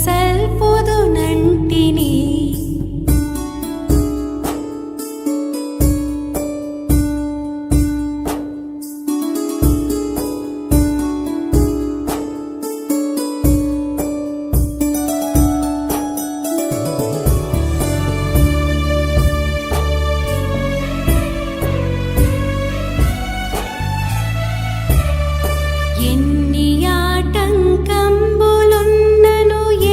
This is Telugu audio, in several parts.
సల్పుదునంటిని. ఎన్ని ఆటంకంబులున్నను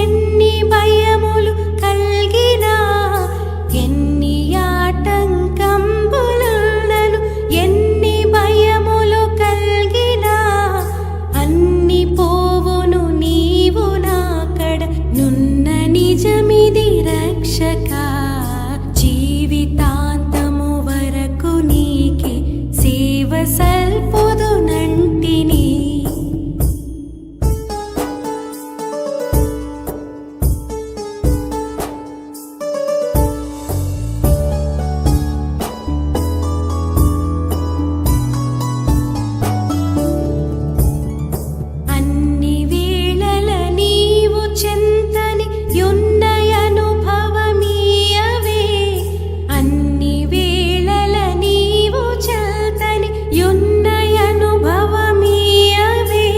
ఎన్ని భయములు కల్గినా, ఎన్ని ఆటంకంబులున్నను ఎన్ని భయములు కల్గినా, అన్ని పోవును నీవు నాకడ నున్న నిజమిది రక్షక. జీవితాంతము వరకు నీకే సేవ సల్పుదునంటిని. అన్ని వేళల నీవు చెంతని యున్నయ అనుభవమీయవే, అన్ని వేళల నీవు చెంతని యున్నయ అనుభవమీయవే.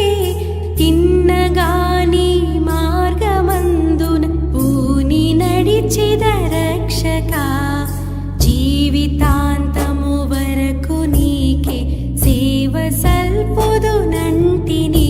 తిన్నగాని మార్గమందున పూని నడిచిద రక్షక. జీవితాంతము వరకు నీకే సేవ సల్పుదునంటిని.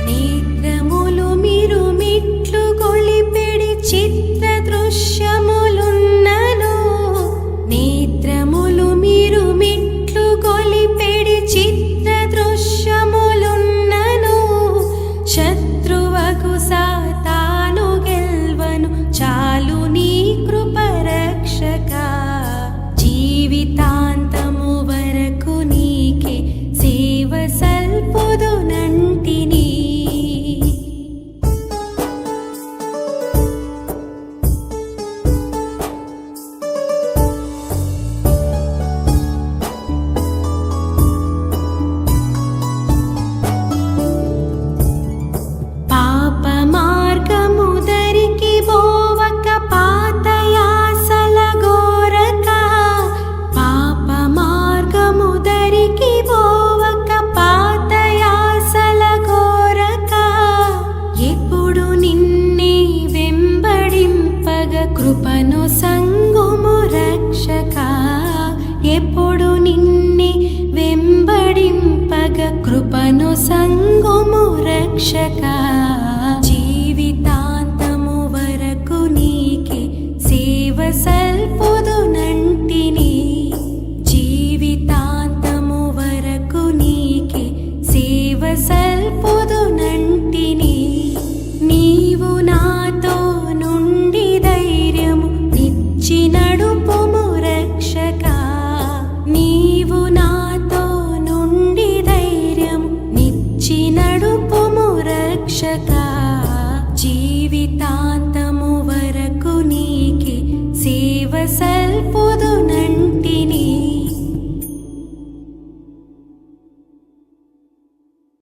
నేత్రములు మిరుమిట్లు గొలిపెడి చిత్ర దృశ్యములున్నను, నేత్రములు మిరుమిట్లు గొలిపెడి చిత్ర దృశ్యములున్నను, శత్రువకు సాతాను గెల్వను చాలు నీ కృప రక్షక. జీవితాంతము వరకు నీకే సేవ సల్పుదునంటిని. పాప మార్గము దరికి బోవక పాతయాసల గోరక, పాప మార్గము దరికి బోవక పాతయాసల గోరక. ఎప్పుడు నిన్నే వెంబడింపగ కృపను సంగుము రక్షక. ఎప్పుడు నిన్నే వెంబడింపగ కృపను సంగుము రక్షక. జీవితాంతము వరకు నీకే సేవ సల్పుదునంటిని. జీవితాంతము వరకు నీకే సేవ సల్పుదునంటిని. నీవు నాతో నుండి ధైర్యము నిచ్చి నడుపుము రక్షక. నీవు నాతో నుండి ధైర్యము నిచ్చి నడుపుము రక్షక. జీవితాంతము వరకు నీకే సేవ సల్పుదు